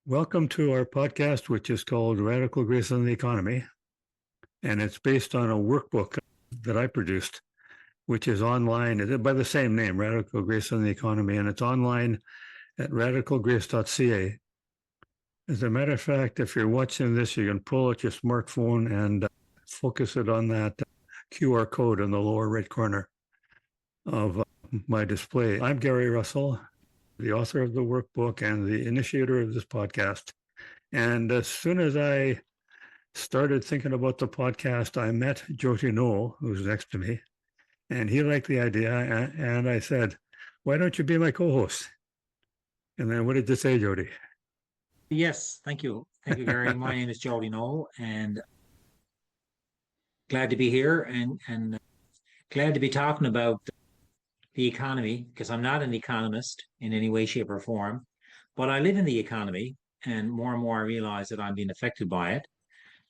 Welcome to our podcast, which is called Radical Grace in the Economy. And it's based on a workbook that I produced, which is online by the same name, Radical Grace in the Economy. And it's online at radicalgrace.ca. As a matter of fact, if you're watching this, you can pull out your smartphone and focus it on that QR code in the lower right corner of my display. I'm Gary Russell, the author of the workbook and the initiator of this podcast. And as soon as I started thinking about the podcast, I met Jody Knoll, who's next to me, and he liked the idea. And I said, why don't you be my co-host? And then what did you say, Jody? Yes, thank you. Thank you, Gary. My name is Jody Knoll, and glad to be here and glad to be talking about the economy because I'm not an economist in any way, shape, or form, but I live in the economy, and more I realize that I'm being affected by it.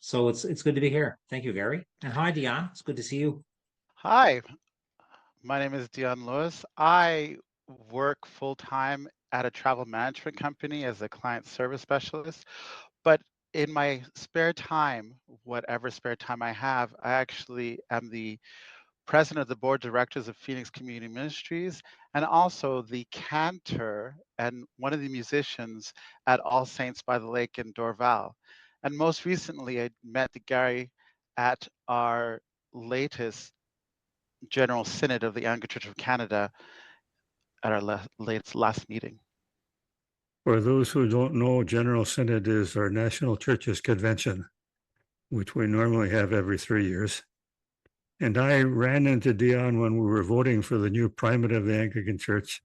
So it's good to be here. Thank you, Gary. And hi, Dion. It's good to see you. Hi, my name is Dion Lewis. I work full-time at a travel management company as a client service specialist, but in my spare time, whatever spare time I have, I actually am the president of the board of directors of Phoenix Community Ministries and also the cantor and one of the musicians at All Saints by the Lake in Dorval. And most recently, I met Gary at our latest General Synod of the Anglican Church of Canada at our last meeting. For those who don't know, General Synod is our National Churches Convention, which we normally have every 3 years. And I ran into Dion when we were voting for the new primate of the Anglican Church.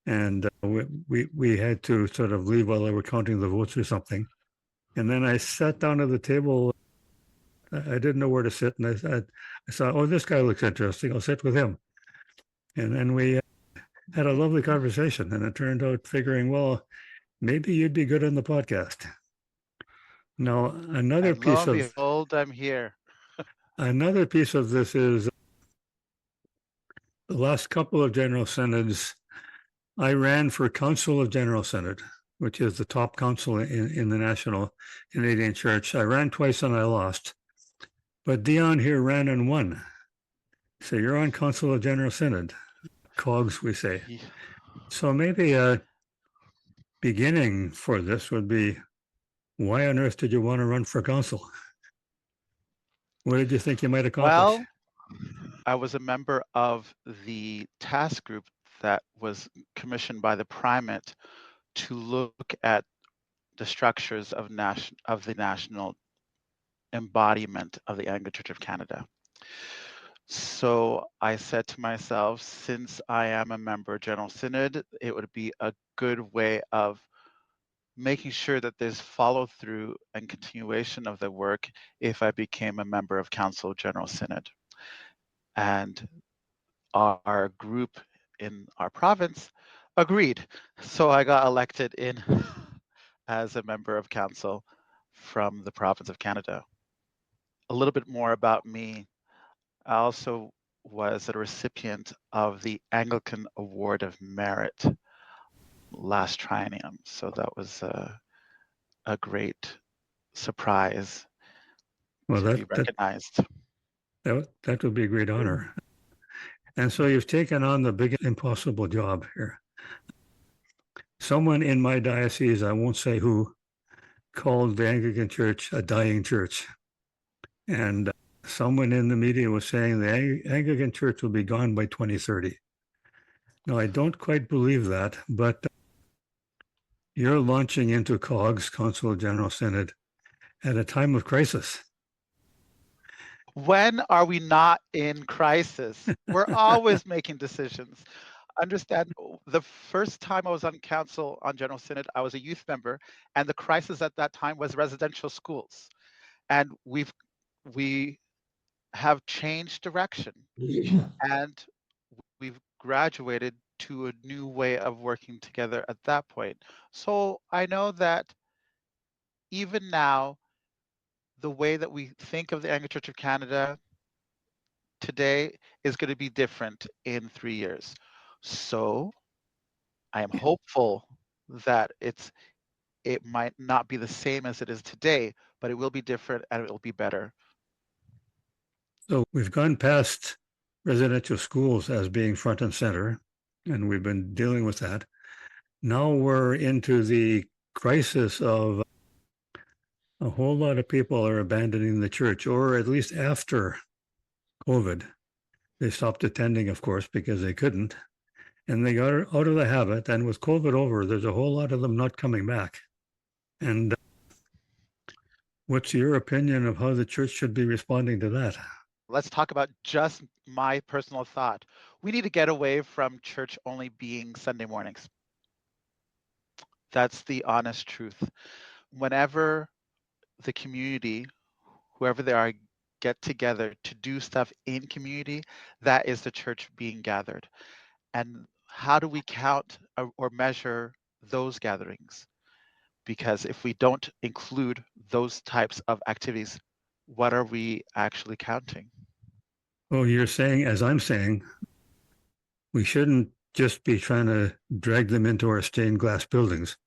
And we had to sort of leave while they were counting the votes or something. And then I sat down at the table. I didn't know where to sit. And I thought, oh, this guy looks interesting. I'll sit with him. And then we had a lovely conversation. And it turned out figuring, well, maybe you'd be good on the podcast. Now, And lo and behold, I'm here. Another piece of this is the last couple of General Synods, I ran for Council of General Synod, which is the top council in the National Canadian Church. I ran twice and I lost. But Dion here ran and won. So you're on Council of General Synod, COGS, we say. Yeah. So maybe a beginning for this would be, why on earth did you want to run for council? What did you think you might accomplish? Well, I was a member of the task group that was commissioned by the primate to look at the structures of the national embodiment of the Anglican Church of Canada. So I said to myself, since I am a member of General Synod, it would be a good way of making sure that there's follow through and continuation of the work if I became a member of Council of General Synod. And our group in our province agreed. So I got elected in as a member of council from the province of Canada. A little bit more about me. I also was a recipient of the Anglican Award of Merit last triennium. So that was a great surprise to be recognized. That would be a great honor. And so you've taken on the big impossible job here. Someone in my diocese, I won't say who, called the Anglican Church a dying church. And someone in the media was saying the Anglican Church will be gone by 2030. Now, I don't quite believe that, but you're launching into COGS, Council of General Synod, at a time of crisis. When are we not in crisis? We're always making decisions. Understand, the first time I was on council on General Synod, I was a youth member, and the crisis at that time was residential schools. And we have changed direction, and we've graduated to a new way of working together at that point. So I know that even now, the way that we think of the Anglican Church of Canada today is going to be different in 3 years. So I am hopeful that it's it might not be the same as it is today, but it will be different and it will be better. So we've gone past residential schools as being front and center, and we've been dealing with that. Now we're into the crisis of a whole lot of people are abandoning the church, or at least after COVID. They stopped attending, of course, because they couldn't, and they got out of the habit. And with COVID over, there's a whole lot of them not coming back. And what's your opinion of how the church should be responding to that? Let's talk about just my personal thought. We need to get away from church only being Sunday mornings. That's the honest truth. Whenever the community, whoever they are, get together to do stuff in community, that is the church being gathered. And how do we count or measure those gatherings? Because if we don't include those types of activities, what are we actually counting? Oh, you're saying, as I'm saying, we shouldn't just be trying to drag them into our stained glass buildings.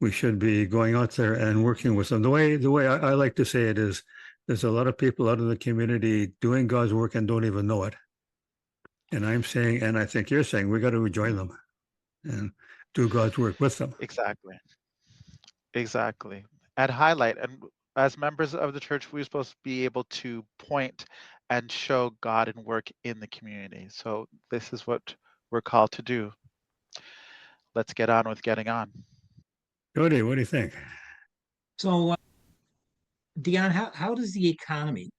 We should be going out there and working with them. The way I like to say it is, there's a lot of people out in the community doing God's work and don't even know it. And I'm saying, and I think you're saying, we got to join them and do God's work with them. Exactly. Exactly. And highlight. And as members of the church, we're supposed to be able to point and show God and work in the community. So this is what we're called to do. Let's get on with getting on. Jody, what do you think? So, Dion, how does the economy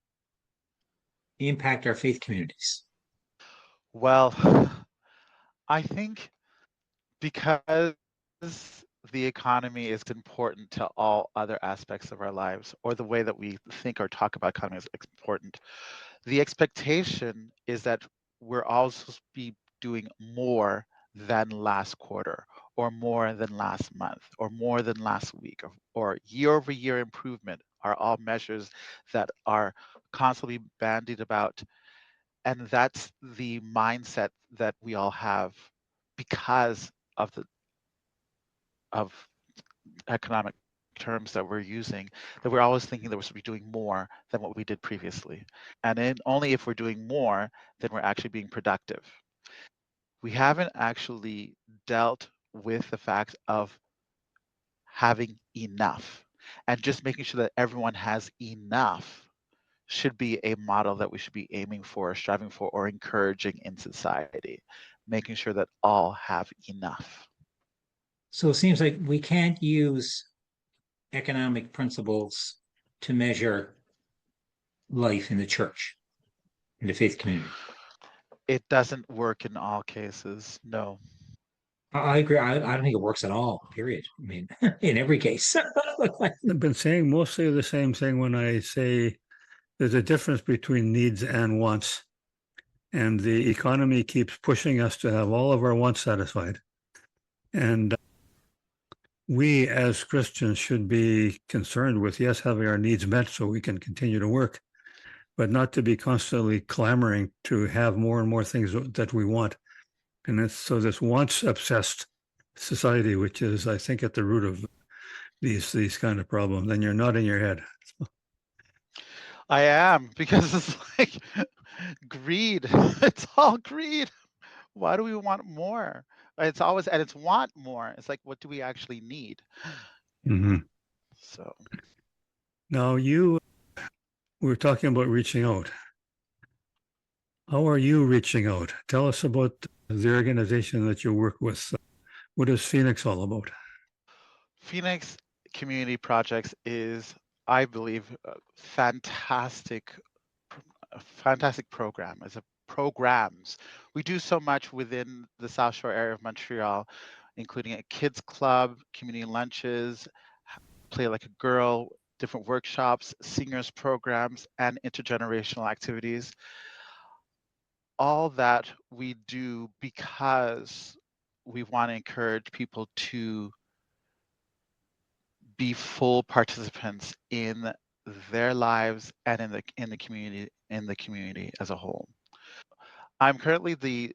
impact our faith communities? Well, I think because the economy is important to all other aspects of our lives, or the way that we think or talk about economy is important, the expectation is that we're all supposed to be doing more than last quarter, or more than last month, or more than last week, or year over year improvement are all measures that are constantly bandied about. And that's the mindset that we all have because of economic terms that we're using, that we're always thinking that we're supposed to be doing more than what we did previously. And only if we're doing more, then we're actually being productive. We haven't actually dealt with the fact of having enough, and just making sure that everyone has enough should be a model that we should be aiming for, striving for, or encouraging in society, making sure that all have enough. So it seems like we can't use economic principles to measure life in the church, in the faith community. It doesn't work in all cases, no. I agree. I don't think it works at all, period. I mean, in every case. I've been saying mostly the same thing when I say there's a difference between needs and wants. And the economy keeps pushing us to have all of our wants satisfied. And we as Christians should be concerned with, yes, having our needs met so we can continue to work, but not to be constantly clamoring to have more and more things that we want. And it's so this wants obsessed society, which is, I think, at the root of these kind of problems. And you're nodding your head. I am, because it's like greed. It's all greed. Why do we want more? It's always, and it's want more. It's like, what do we actually need? Mm-hmm. So Now, we were talking about reaching out. How are you reaching out? Tell us about the organization that you work with. What is Phoenix all about? Phoenix Community Projects is, I believe, a fantastic program. As a programs, we do so much within the South Shore area of Montreal, including a kids club, community lunches, play like a girl, different workshops, singers programs, and intergenerational activities. All that we do because we want to encourage people to be full participants in their lives and in the community as a whole. I'm currently the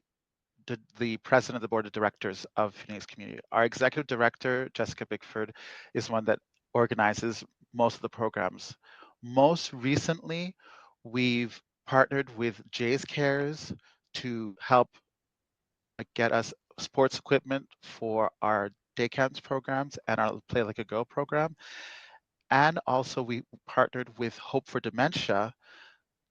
the president of the board of directors of Phoenix Community. Our executive director, Jessica Bickford, is one that organizes most of the programs. Most recently, we've partnered with Jay's Cares to help get us sports equipment for our day camps programs and our Play Like a Go program. And also we partnered with Hope for Dementia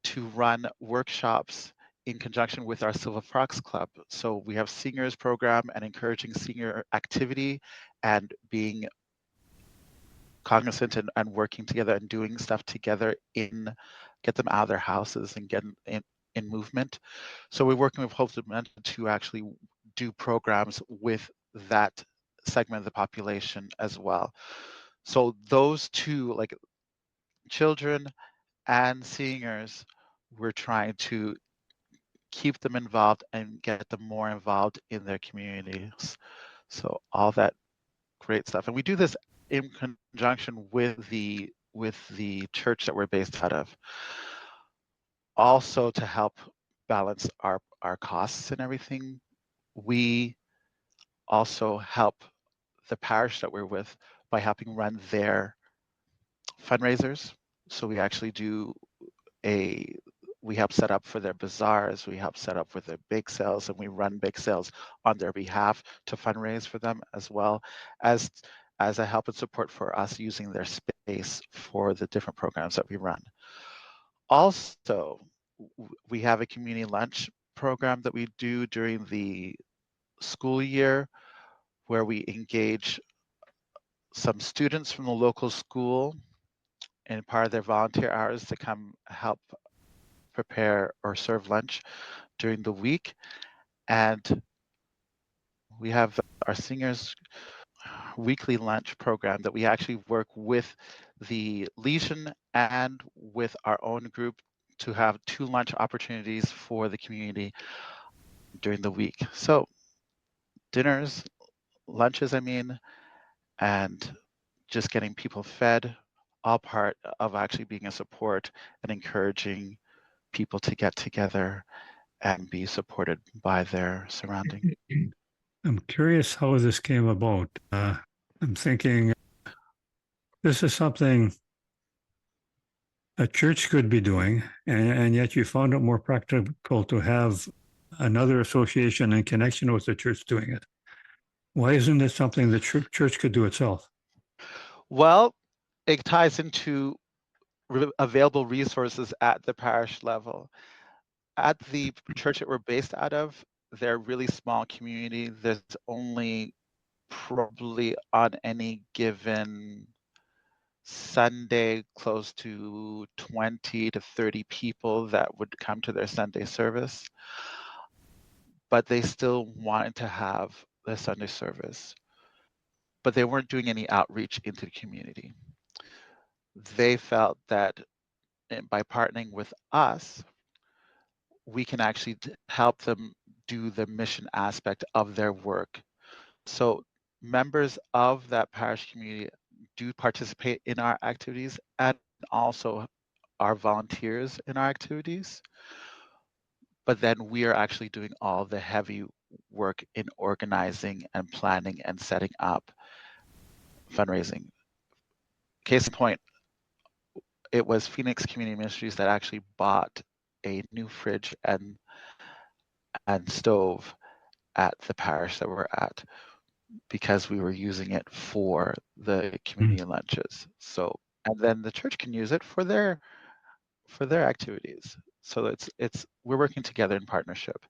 to run workshops in conjunction with our Silver Fox Club. So we have seniors program and encouraging senior activity and being cognizant and working together and doing stuff together get them out of their houses and get in movement. So we're working with Hope Dementia to actually do programs with that segment of the population as well. So those two, like children and seniors, we're trying to keep them involved and get them more involved in their communities. So all that great stuff. And we do this in conjunction with the church that we're based out of. Also to help balance our costs and everything, we also help the parish that we're with by helping run their fundraisers. So we actually do we help set up for their bazaars, we help set up for their bake sales, and we run bake sales on their behalf to fundraise for them, as well as a help and support for us using their space for the different programs that we run. Also, we have a community lunch program that we do during the school year where we engage some students from the local school and part of their volunteer hours to come help prepare or serve lunch during the week. And we have our seniors weekly lunch program that we actually work with the Legion and with our own group to have 2 lunch opportunities for the community during the week. So dinners, lunches, and just getting people fed, all part of actually being a support and encouraging people to get together and be supported by their surrounding. I'm curious how this came about. I'm thinking this is something a church could be doing, and yet you found it more practical to have another association in connection with the church doing it. Why isn't it something the church could do itself? Well, it ties into available resources at the parish level. At the church that we're based out of, they're a really small community. There's only probably on any given Sunday close to 20 to 30 people that would come to their Sunday service, but they still wanted to have their Sunday service, but they weren't doing any outreach into the community. They felt that by partnering with us, we can actually help them do the mission aspect of their work. So members of that parish community do participate in our activities and also are volunteers in our activities. But then we are actually doing all the heavy work in organizing and planning and setting up fundraising. Case in point, it was Phoenix Community Ministries that actually bought a new fridge and stove at the parish that we're at because we were using it for the community lunches. So, and then the church can use it for their activities. So it's we're working together in partnership.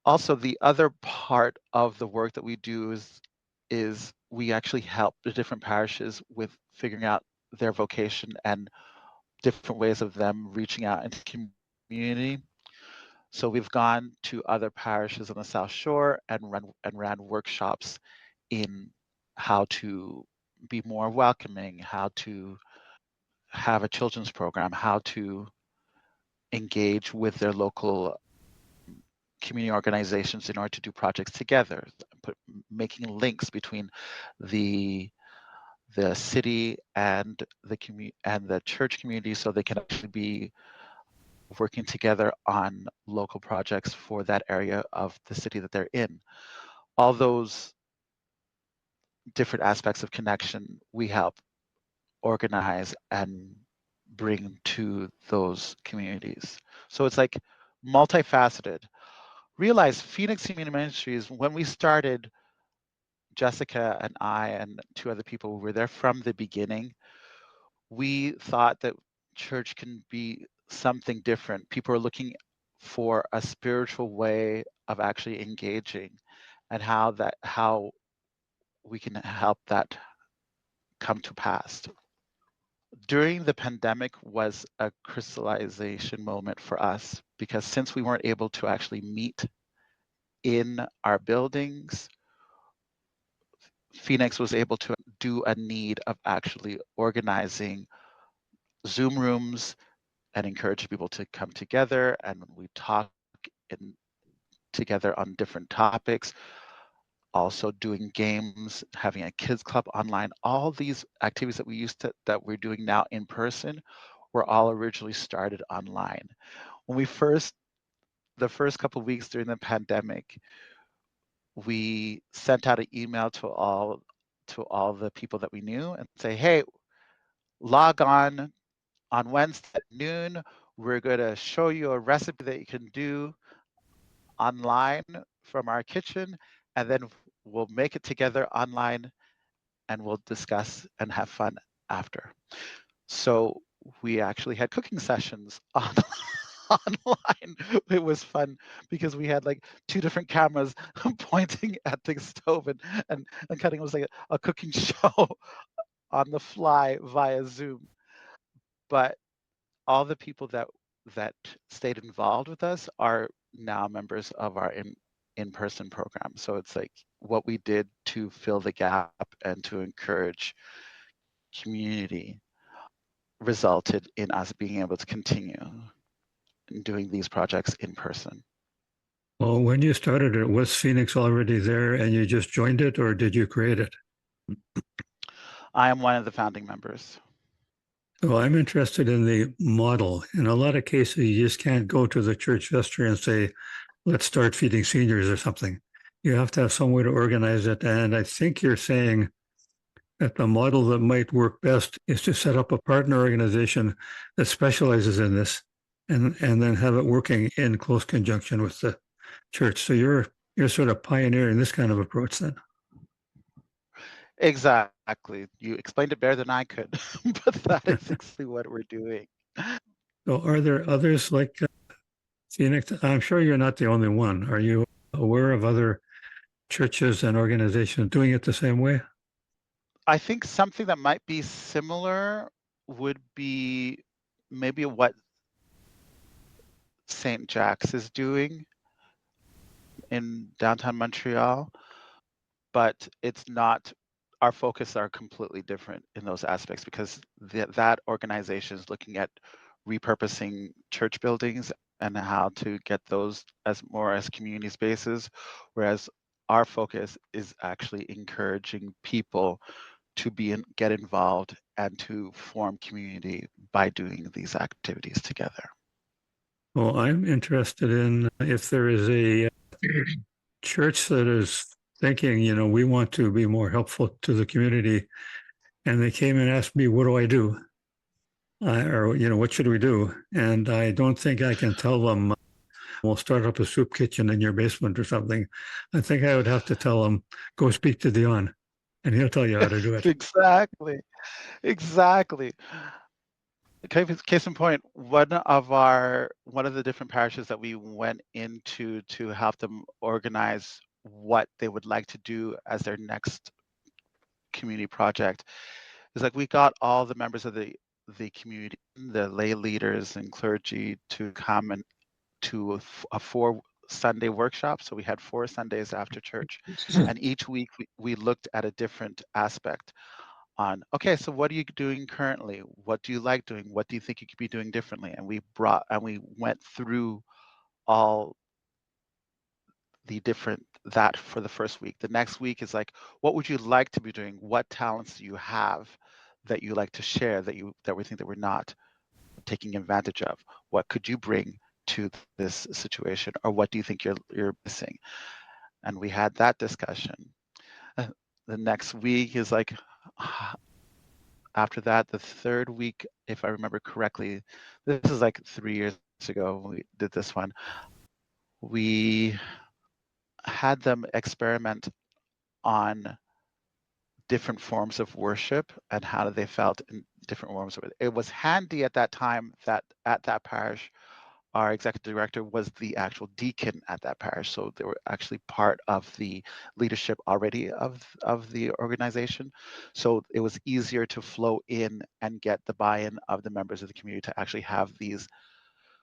Also, the other part of the work that we do is we actually help the different parishes with figuring out their vocation and different ways of them reaching out into the community. So we've gone to other parishes on the South Shore and ran workshops in how to be more welcoming, how to have a children's program, how to engage with their local community organizations in order to do projects together, making links between the city and the church community so they can actually be working together on local projects for that area of the city that they're in. All those different aspects of connection we help organize and bring to those communities. So it's like multifaceted. Realize Phoenix Community Ministries, when we started, Jessica and I and two other people were there from the beginning. We thought that church can be something different. People are looking for a spiritual way of actually engaging, and how we can help that come to pass. During the pandemic was a crystallization moment for us, because since we weren't able to actually meet in our buildings, Phoenix was able to do a need of actually organizing Zoom rooms and encourage people to come together, and we talk in, together on different topics, also doing games, having a kids club online. All these activities that we used to, that we're doing now in person, were all originally started online. When we the first couple of weeks during the pandemic, we sent out an email to all the people that we knew and say, hey, log on Wednesday at noon. We're going to show you a recipe that you can do online from our kitchen, and then we'll make it together online and we'll discuss and have fun after. So we actually had cooking sessions online. It was fun because we had like two different cameras pointing at the stove and cutting. It was like a cooking show on the fly via Zoom. But all the people that stayed involved with us are now members of our in-person program. So it's like what we did to fill the gap and to encourage community resulted in us being able to continue doing these projects in person. Well, when you started it, was Phoenix already there and you just joined it, or did you create it? I am one of the founding members. Well, I'm interested in the model. In a lot of cases, you just can't go to the church vestry and say, let's start feeding seniors or something. You have to have some way to organize it. And I think you're saying that the model that might work best is to set up a partner organization that specializes in this, and then have it working in close conjunction with the church. So you're sort of pioneering this kind of approach then. Exactly. You explained it better than I could, but that is exactly what we're doing. So are there others like Phoenix? I'm sure you're not the only one. Are you aware of other churches and organizations doing it the same way? I think something that might be similar would be maybe what St. Jack's is doing in downtown Montreal, but it's not, our focus are completely different in those aspects, because that organization is looking at repurposing church buildings and how to get those as more as community spaces, whereas our focus is actually encouraging people to get involved and to form community by doing these activities together. Well, I'm interested in if there is a church that is thinking, we want to be more helpful to the community, and they came and asked me, what do I do? Or, what should we do? And I don't think I can tell them, we'll start up a soup kitchen in your basement or something. I think I would have to tell them, go speak to Dion, and he'll tell you how to do it. Exactly. Case in point, one of the different parishes that we went into to help them organize what they would like to do as their next community project is like we got all the members of the community, the lay leaders and clergy, to come and to a 4 Sunday workshop. So we had 4 Sundays after church, and each week we looked at a different aspect on, okay, so what are you doing currently? What do you like doing? What do you think you could be doing differently? And we went through all the different that for the first week. The next week is like, what would you like to be doing? What talents do you have that you like to share that we think that we're not taking advantage of? What could you bring to this situation, or what do you think you're missing? And we had that discussion. The next week is like, after that, the third week, if I remember correctly, this is like 3 years ago when we did this one, we had them experiment on different forms of worship and how they felt in different forms of it. It was handy at that time that at that parish, our executive director was the actual deacon at that parish. So they were actually part of the leadership already of the organization. So it was easier to flow in and get the buy-in of the members of the community to actually have these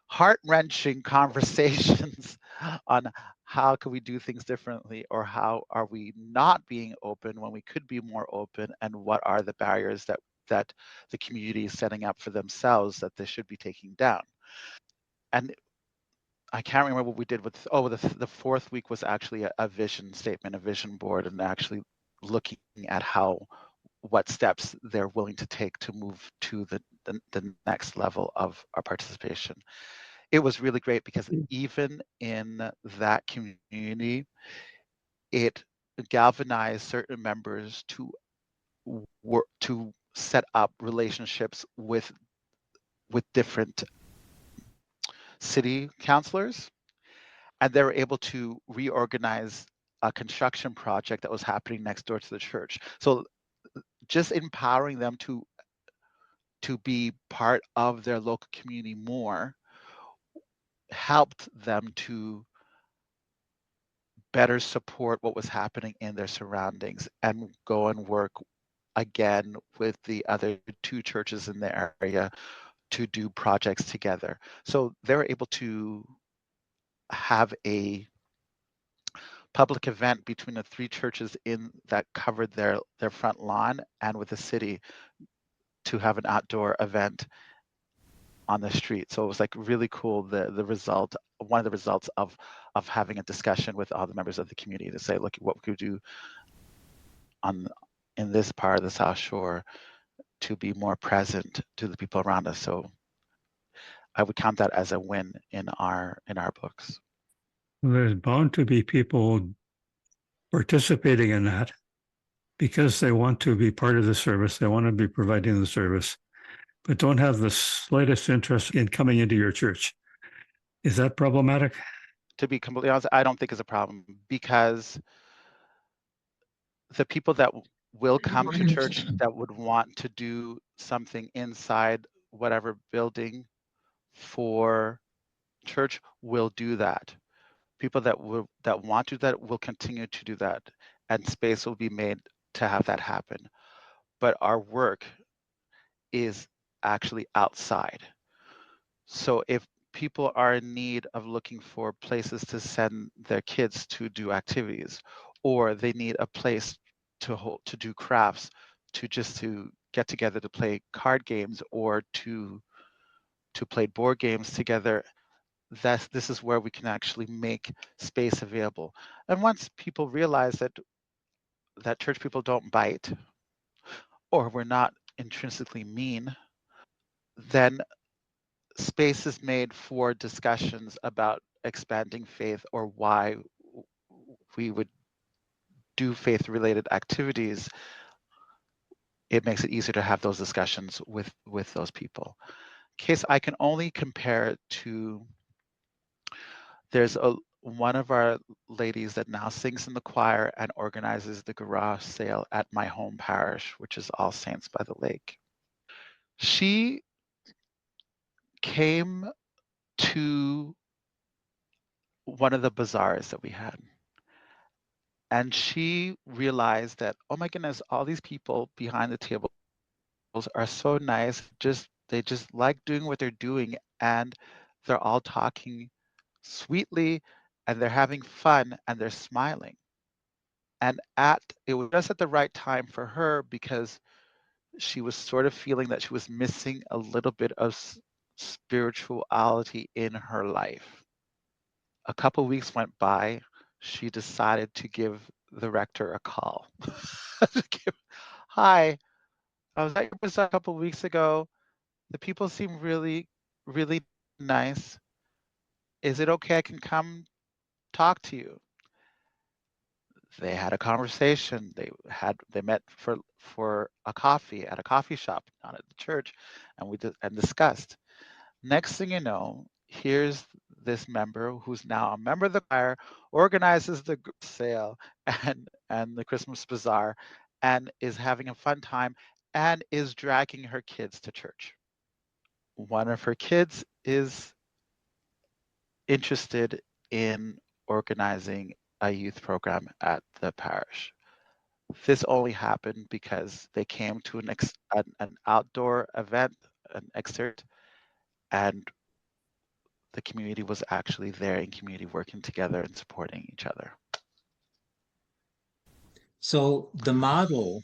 heart-wrenching conversations on how can we do things differently, or how are we not being open when we could be more open, and what are the barriers that the community is setting up for themselves that they should be taking down. And I can't remember what we did with, the fourth week was actually a vision statement, a vision board, and actually looking at what steps they're willing to take to move to the next level of our participation. It was really great because even in that community, it galvanized certain members to work, to set up relationships with different city councilors, and they were able to reorganize a construction project that was happening next door to the church. So just empowering them to be part of their local community more helped them to better support what was happening in their surroundings and go and work again with the other two churches in the area to do projects together. So they were able to have a public event between the three churches in that covered their front lawn, and with the city to have an outdoor event on the street. So it was like really cool. The result, one of the results of having a discussion with all the members of the community to say, look, what we could do in this part of the South Shore to be more present to the people around us. So I would count that as a win in our books. There's bound to be people participating in that because they want to be part of the service. They want to be providing the service, but don't have the slightest interest in coming into your church. Is that problematic? To be completely honest, I don't think it's a problem, because the people that will come to church that would want to do something inside whatever building for church will do that. People that want to do that will continue to do that, and space will be made to have that happen. But our work is actually outside. So if people are in need of looking for places to send their kids to do activities, or they need a place to do crafts, to get together to play card games, or to play board games together, this is where we can actually make space available. And once people realize that church people don't bite, or we're not intrinsically mean, then space is made for discussions about expanding faith, or why we would do faith related activities. It makes it easier to have those discussions with those people. Case I can only compare it to, there's one of our ladies that now sings in the choir and organizes the garage sale at my home parish, which is All Saints by the Lake. She came to one of the bazaars that we had, and she realized that, oh my goodness, all these people behind the tables are so nice. They just like doing what they're doing, and they're all talking sweetly, and they're having fun, and they're smiling. And it was just at the right time for her, because she was sort of feeling that she was missing a little bit of spirituality in her life. A couple of weeks went by. She decided to give the rector a call. Hi, I was at your bazaar a couple of weeks ago. The people seem really really nice. Is it okay I can come talk to you? They had a conversation. They met for a coffee at a coffee shop, not at the church, and discussed. Next thing you know, here's this member who's now a member of the choir, organizes the sale and the Christmas bazaar, and is having a fun time, and is dragging her kids to church. One of her kids is interested in organizing a youth program at the parish. This only happened because they came to an outdoor event, an excerpt, and the community was actually there in community working together and supporting each other. So the model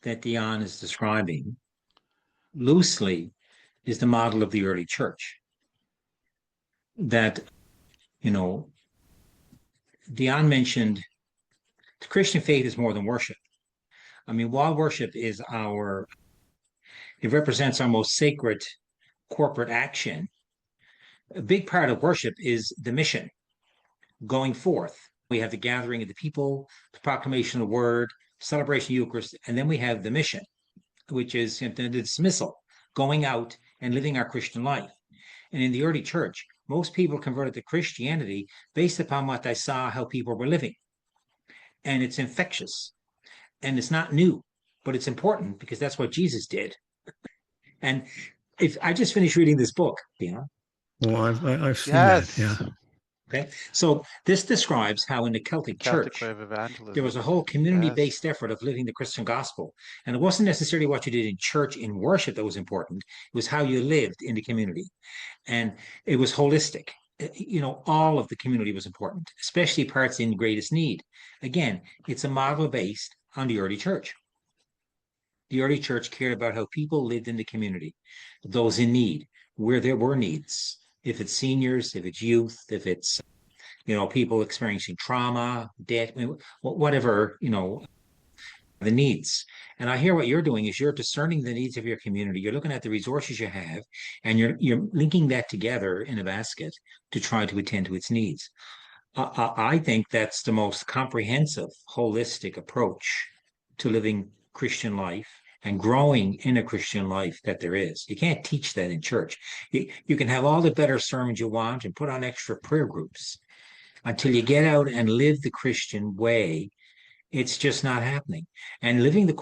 that Dion is describing loosely is the model of the early church. That, Dion mentioned the Christian faith is more than worship. I mean, while worship is it represents our most sacred corporate action, a big part of worship is the mission going forth. We have the gathering of the people, the proclamation of the word, celebration of Eucharist, and then we have the mission, which is the dismissal, going out and living our Christian life. And in the early church, most people converted to Christianity based upon what they saw how people were living. And it's infectious and it's not new, but it's important because that's what Jesus did. And if I just finished reading this book, Well, I've seen that. Yeah. Yes. Okay. So this describes how in the Celtic Catholic Church, way of evangelism. there was a whole community-based effort of living the Christian gospel. And it wasn't necessarily what you did in church in worship that was important. It was how you lived in the community. And it was holistic. All of the community was important, especially parts in greatest need. Again, it's a model based on the early church. The early church cared about how people lived in the community, those in need, where there were needs. If it's seniors, if it's youth, if it's people experiencing trauma, debt, whatever, the needs. And I hear what you're doing is you're discerning the needs of your community. You're looking at the resources you have, and you're linking that together in a basket to try to attend to its needs. I think that's the most comprehensive, holistic approach to living Christian life and growing in a Christian life that there is. You can't teach that in church. You can have all the better sermons you want and put on extra prayer groups. Until you get out and live the Christian way, it's just not happening. And living the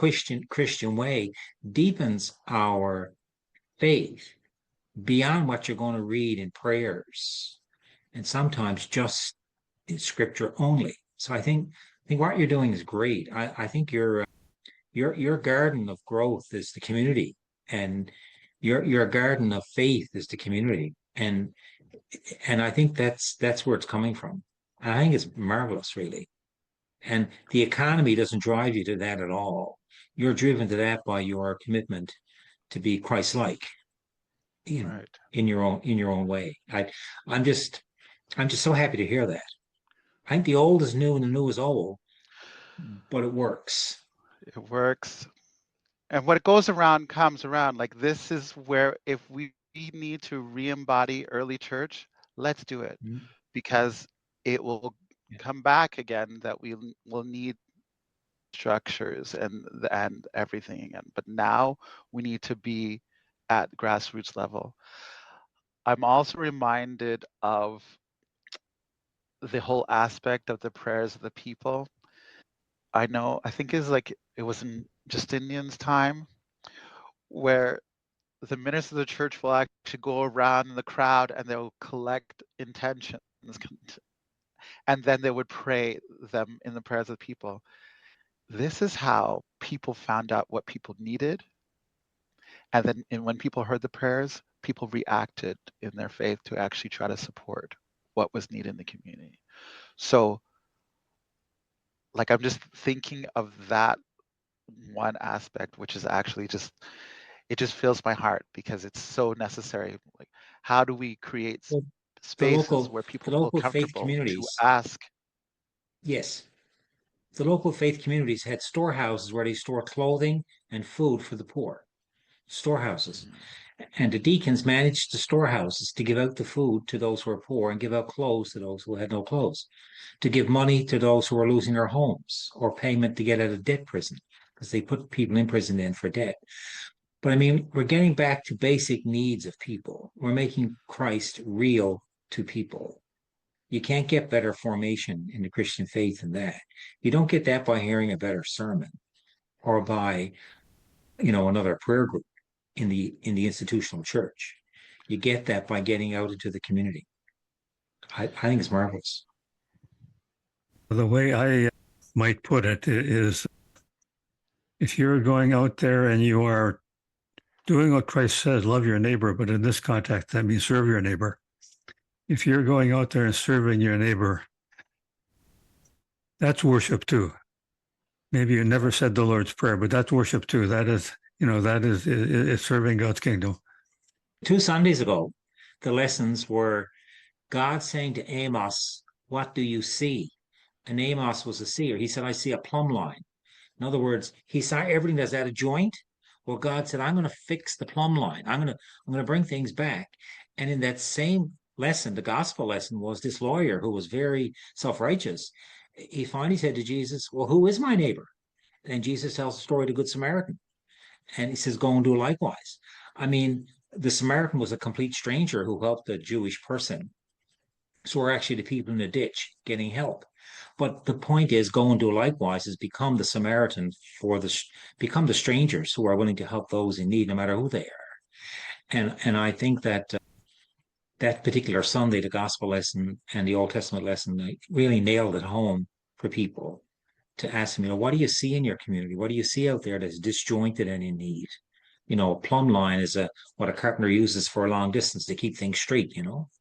Christian way deepens our faith beyond what you're going to read in prayers, and sometimes just in scripture only. So I think what you're doing is great. I think your garden of growth is the community, and your garden of faith is the community, and I think that's where it's coming from. And I think it's marvelous, really. And the economy doesn't drive you to that at all. You're driven to that by your commitment to be Christ-like, Right. in your own way. I'm just so happy to hear that. I think the old is new and the new is old, but it works. It works. And what goes around comes around. Like, this is where, if we need to re-embody early church, let's do it, because it will come back again that we will need structures and everything again. But now we need to be at grassroots level. I'm also reminded of the whole aspect of the prayers of the people. I think it was in Justinian's time, where the ministers of the church will actually go around in the crowd and they'll collect intentions, and then they would pray them in the prayers of the people. This is how people found out what people needed. And then when people heard the prayers, people reacted in their faith to actually try to support what was needed in the community. So, like, I'm just thinking of that one aspect, which is actually it just fills my heart because it's so necessary. Like, how do we create Well, spaces where people the feel local faith comfortable to communities, ask? yes, the local faith communities had storehouses where they store clothing and food for the poor. Storehouses. Mhm. And the deacons managed the storehouses to give out the food to those who were poor and give out clothes to those who had no clothes, to give money to those who were losing their homes or payment to get out of debt prison because they put people in prison then for debt. But I mean, we're getting back to basic needs of people. We're making Christ real to people. You can't get better formation in the Christian faith than that. You don't get that by hearing a better sermon or by, another prayer group in the institutional church. You get that by getting out into the community. I think it's marvelous. The way I might put it is, if you're going out there and you are doing what Christ says, love your neighbor, but in this context, that means serve your neighbor. If you're going out there and serving your neighbor, that's worship too. Maybe you never said the Lord's Prayer, but that's worship too. That is, it's serving God's kingdom. 2 Sundays ago, the lessons were God saying to Amos, "What do you see?" And Amos was a seer. He said, "I see a plumb line." In other words, he saw everything that's out of joint. Well, God said, "I'm going to fix the plumb line. I'm going to bring things back." And in that same lesson, the gospel lesson, was this lawyer who was very self-righteous. He finally said to Jesus, "Well, who is my neighbor?" And Jesus tells the story of the Good Samaritan. And he says, "Go and do likewise." I mean, the Samaritan was a complete stranger who helped a Jewish person. So we're actually the people in the ditch getting help. But the point is, go and do likewise is become the Samaritan become the strangers who are willing to help those in need, no matter who they are. And I think that that particular Sunday, the gospel lesson and the Old Testament lesson, really nailed it home for people to ask them, what do you see in your community? What do you see out there that's disjointed and in need? A plumb line is what a carpenter uses for a long distance to keep things straight.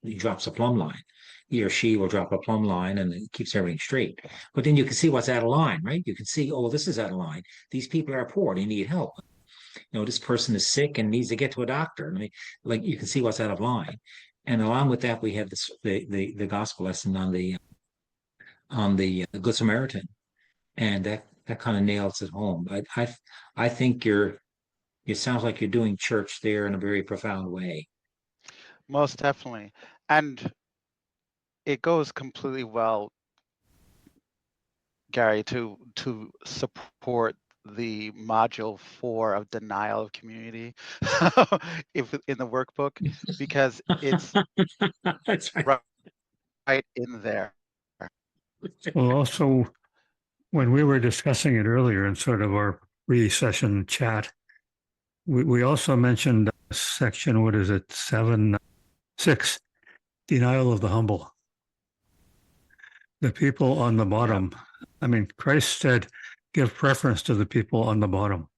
He drops a plumb line. He or she will drop a plumb line and it keeps everything straight. But then you can see what's out of line, right? You can see, oh, this is out of line. These people are poor. They need help. This person is sick and needs to get to a doctor. I mean, like, you can see what's out of line. And along with that, we have the gospel lesson on the Good Samaritan, and that kind of nails it home. I think it sounds like you're doing church there in a very profound way. Most definitely. And it goes completely well, Gary, to support the module 4 of denial of community if in the workbook, because it's That's right. right in there. Well, also, when we were discussing it earlier in sort of our pre-session chat, we also mentioned section, what is it, 7.6, denial of the humble. The people on the bottom. Yeah. I mean, Christ said, give preference to the people on the bottom.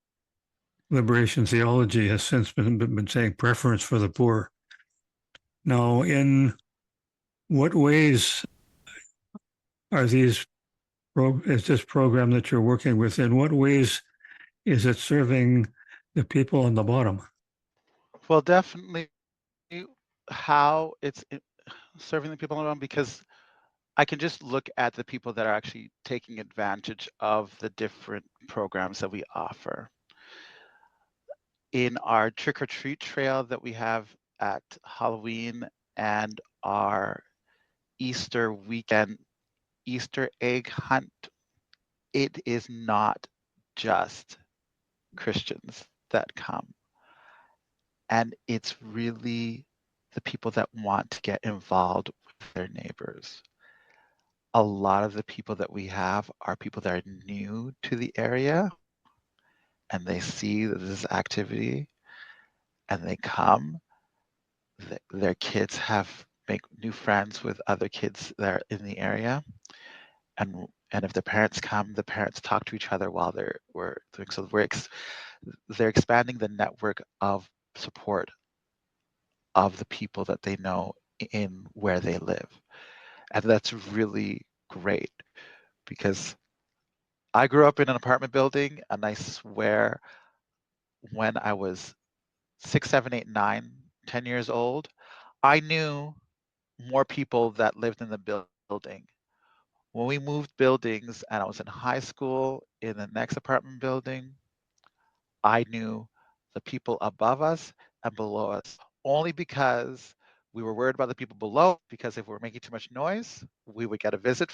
Liberation theology has since been saying preference for the poor. Now, in what ways is this program that you're working with, in what ways is it serving the people on the bottom? Well, definitely how it's serving the people on the bottom, because I can just look at the people that are actually taking advantage of the different programs that we offer. In our trick-or-treat trail that we have at Halloween and our Easter weekend Easter egg hunt, it is not just Christians that come. And it's really the people that want to get involved with their neighbors. A lot of the people that we have are people that are new to the area, and they see this activity and they come. Their kids make new friends with other kids that are in the area, and if the parents come, the parents talk to each other while we're doing. So they're expanding the network of support of the people that they know in where they live, and that's really great, because I grew up in an apartment building, and I swear, when I was 6, 7, 8, 9, 10 years old, I knew more people that lived in the building. When we moved buildings and I was in high school in the next apartment building, I knew the people above us and below us, only because we were worried about the people below, because if we were making too much noise, we would get a visit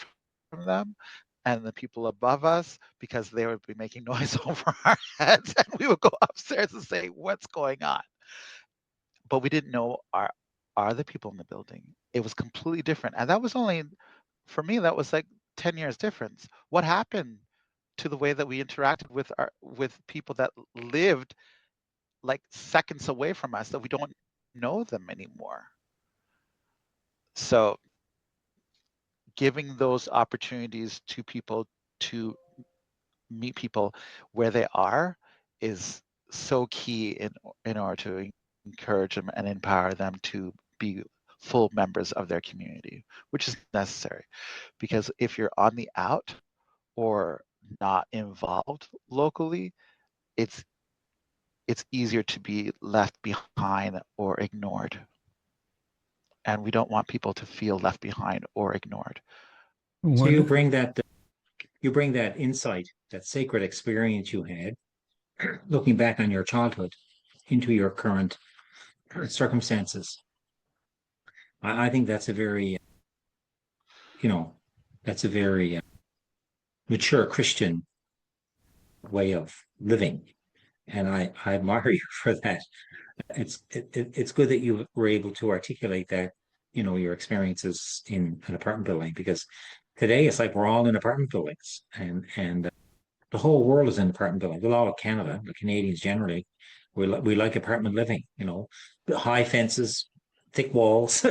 from them, and the people above us, because they would be making noise over our heads, and we would go upstairs and say, what's going on? But we didn't know, are the people in the building? It was completely different. And that was only, for me, that was like 10 years difference. What happened to the way that we interacted with people that lived like seconds away from us, that we don't know them anymore? So giving those opportunities to people to meet people where they are is so key in order to encourage them and empower them to be full members of their community, which is necessary. Because if you're on the out or not involved locally, it's easier to be left behind or ignored. And we don't want people to feel left behind or ignored. So you One, bring that insight, that sacred experience you had, looking back on your childhood, into your current circumstances. I think that's a very, that's a very mature Christian way of living, and I admire you for that. It's good that you were able to articulate that, your experiences in an apartment building, because today it's like we're all in apartment buildings, and the whole world is in apartment buildings. Well, all of Canada, the Canadians generally, we like apartment living. The high fences, thick walls,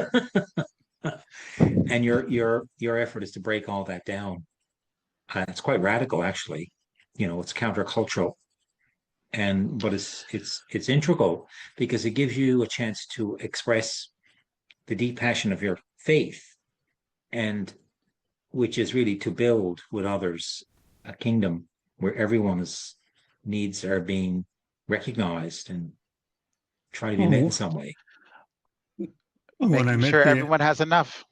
and your effort is to break all that down. It's quite radical, actually. It's countercultural, but it's integral, because it gives you a chance to express the deep passion of your faith, and which is really to build with others a kingdom where everyone's needs are being recognized and try to be met in oh, some way. when I Making met sure the everyone has enough.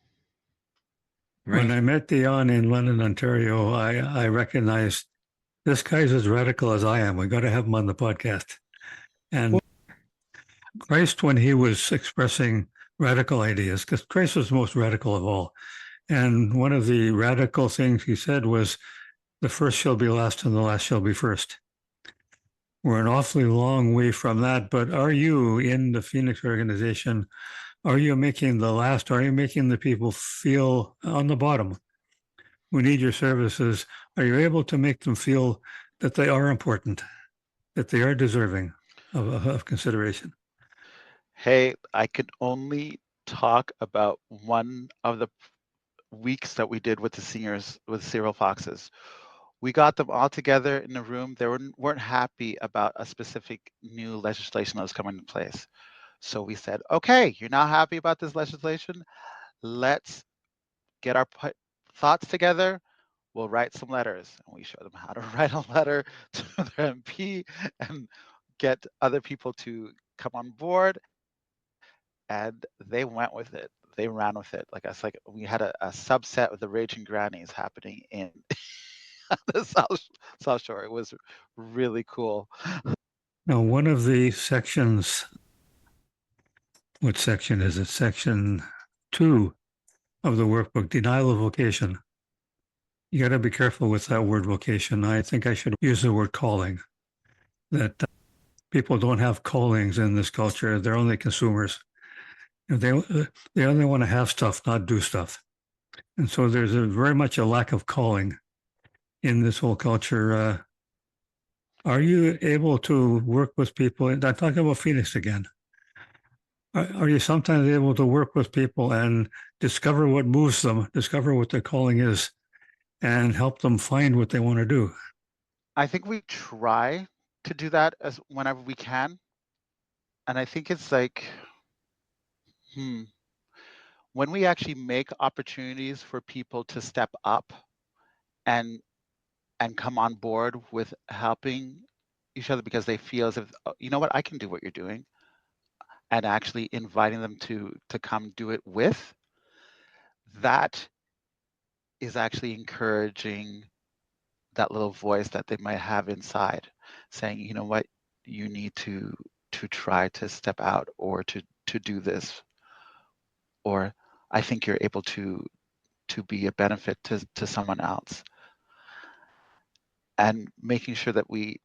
when Right. I met Dion in London, Ontario, I recognized this guy's as radical as I am. We got to have him on the podcast. And Christ, when he was expressing radical ideas, because Christ was the most radical of all. And one of the radical things he said was, the first shall be last and the last shall be first. We're an awfully long way from that, but are you in the Phoenix organization? Are you making the last? Are you making the people feel on the bottom who need your services? Are you able to make them feel that they are important, that they are deserving of consideration? Hey, I could only talk about one of the weeks that we did with the seniors, with Cereal Foxes. We got them all together in a room. They weren't happy about a specific new legislation that was coming into place. So we said, okay, you're not happy about this legislation? Let's get our thoughts together. We'll write some letters. And we showed them how to write a letter to their MP and get other people to come on board. And they went with it. They ran with it. Like it's like we had a subset of the Raging Grannies happening in the South Shore. It was really cool. Now, one of the sections, what section is it? Section 2 of the workbook, denial of vocation. You got to be careful with that word vocation. I think I should use the word calling. That people don't have callings in this culture. They're only consumers. They only want to have stuff, not do stuff. And so there's very much a lack of calling in this whole culture. Are you able to work with people? I'm talking about Phoenix again. Are you sometimes able to work with people and discover what moves them, discover what their calling is, and help them find what they want to do? I think we try to do that as whenever we can. And I think it's like, when we actually make opportunities for people to step up and come on board with helping each other, because they feel as if, oh, you know what, I can do what you're doing, and actually inviting them to come do it with, that is actually encouraging that little voice that they might have inside, saying, you know what, you need to try to step out or to do this, or I think you're able to be a benefit to someone else. And making sure that we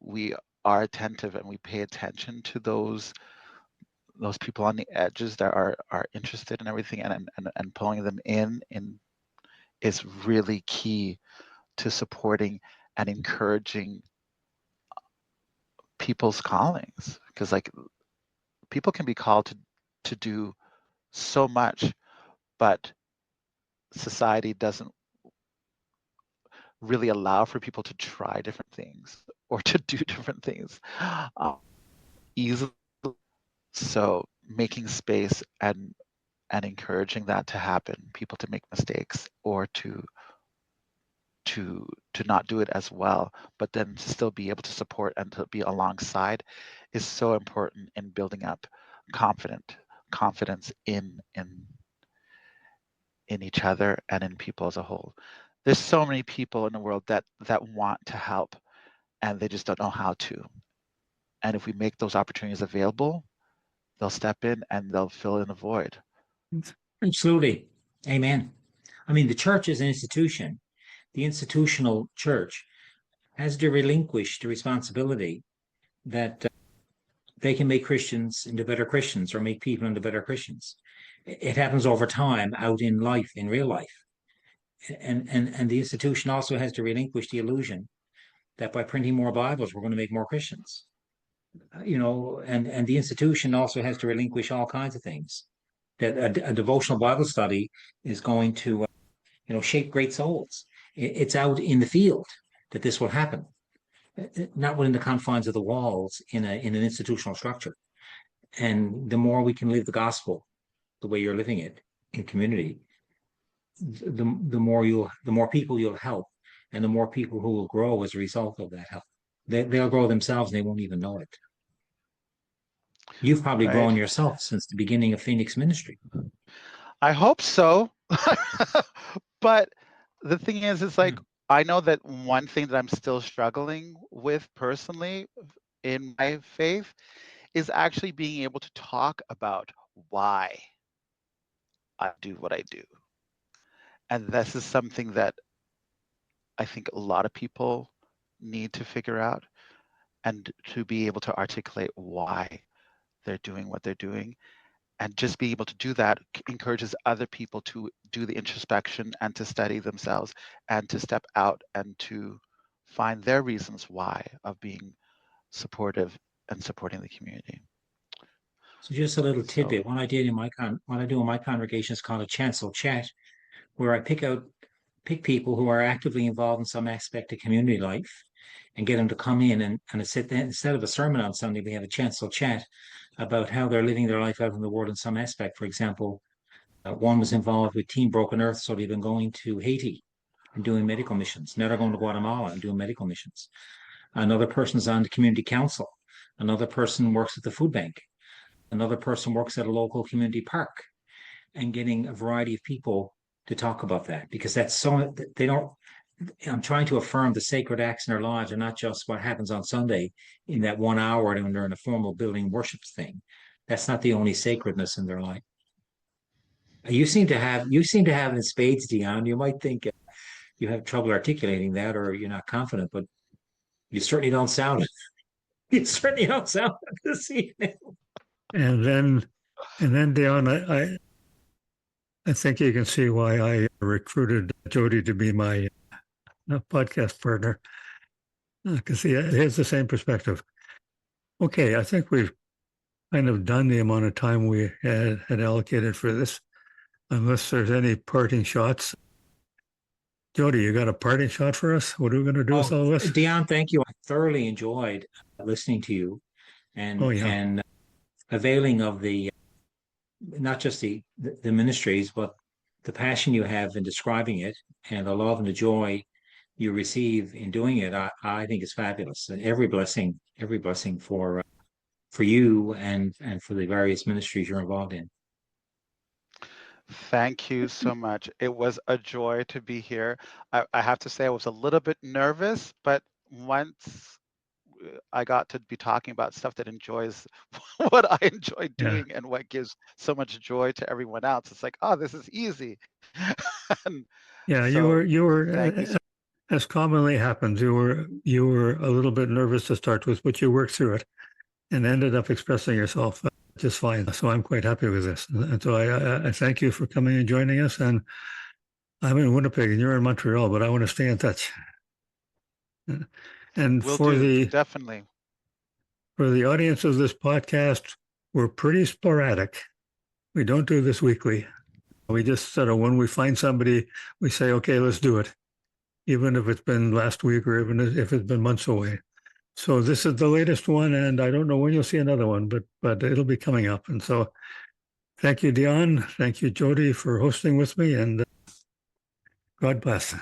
are attentive and we pay attention to those people on the edges that are interested in everything, and pulling them in is really key to supporting and encouraging people's callings, because like people can be called to do so much, but society doesn't really allow for people to try different things or to do different things easily. So making space and encouraging that to happen, people to make mistakes or to not do it as well, but then to still be able to support and to be alongside, is so important in building up confidence in each other and in people as a whole. There's so many people in the world that want to help, and they just don't know how to. And if we make those opportunities available, they'll step in and they'll fill in a void. Absolutely. Amen. I mean, the church is an institution. The institutional church has to relinquish the responsibility that they can make Christians into better Christians or make people into better Christians. It happens over time out in life, in real life. And the institution also has to relinquish the illusion that by printing more Bibles, we're going to make more Christians. And the institution also has to relinquish all kinds of things. That a devotional Bible study is going to, shape great souls. It's out in the field that this will happen, not within the confines of the walls in an institutional structure. And the more we can live the gospel the way you're living it in community, the more people you'll help, and the more people who will grow as a result of that help. They'll grow themselves and they won't even know it. You've probably grown yourself since the beginning of Phoenix Ministry. I hope so. But the thing is, it's like, I know that one thing that I'm still struggling with personally in my faith is actually being able to talk about why I do what I do. And this is something that I think a lot of people need to figure out, and to be able to articulate why they're doing what they're doing. And just being able to do that encourages other people to do the introspection and to study themselves and to step out and to find their reasons why of being supportive and supporting the community. So just a little tidbit. What I do in my congregation is called a chancel chat, where I pick people who are actively involved in some aspect of community life and get them to come in, and instead of a sermon on Sunday, we have a chancel chat about how they're living their life out in the world in some aspect. For example, one was involved with Team Broken Earth, so they've been going to Haiti and doing medical missions. Now they're going to Guatemala and doing medical missions. Another person's on the community council. Another person works at the food bank. Another person works at a local community park, and getting a variety of people to talk about that, because that's so they don't. I'm trying to affirm the sacred acts in their lives are not just what happens on Sunday in that 1 hour when they're in a formal building worship thing. That's not the only sacredness in their life. You seem to have it in spades, Dion. You might think you have trouble articulating that, or you're not confident, but you certainly don't sound it. You certainly don't sound it this evening. And then Dion, I think you can see why I recruited Jody to be my podcast partner, because he has the same perspective. Okay, I think we've kind of done the amount of time we had allocated for this, unless there's any parting shots. Jody, you got a parting shot for us? What are we going to do with all this? Dion, thank you. I thoroughly enjoyed listening to you and availing of the not just the ministries, but the passion you have in describing it, and the love and the joy you receive in doing it. I think is fabulous. And every blessing for you and for the various ministries you're involved in. Thank you so much. It was a joy to be here. I have to say I was a little bit nervous, but once I got to be talking about stuff that enjoys what I enjoy Yeah. doing and what gives so much joy to everyone else. It's like, oh, this is easy. And Yeah, so you were thank you. as commonly happens, you were a little bit nervous to start with, but you worked through it and ended up expressing yourself just fine. So I'm quite happy with this. And so I thank you for coming and joining us. And I'm in Winnipeg and you're in Montreal, but I want to stay in touch. And Will do, definitely. for the audience of this podcast, we're pretty sporadic. We don't do this weekly. We just sort of, when we find somebody, we say, okay, let's do it, even if it's been last week or even if it's been months away. So this is the latest one, and I don't know when you'll see another one, but it'll be coming up. And so thank you, Dion. Thank you, Jody, for hosting with me, and God bless.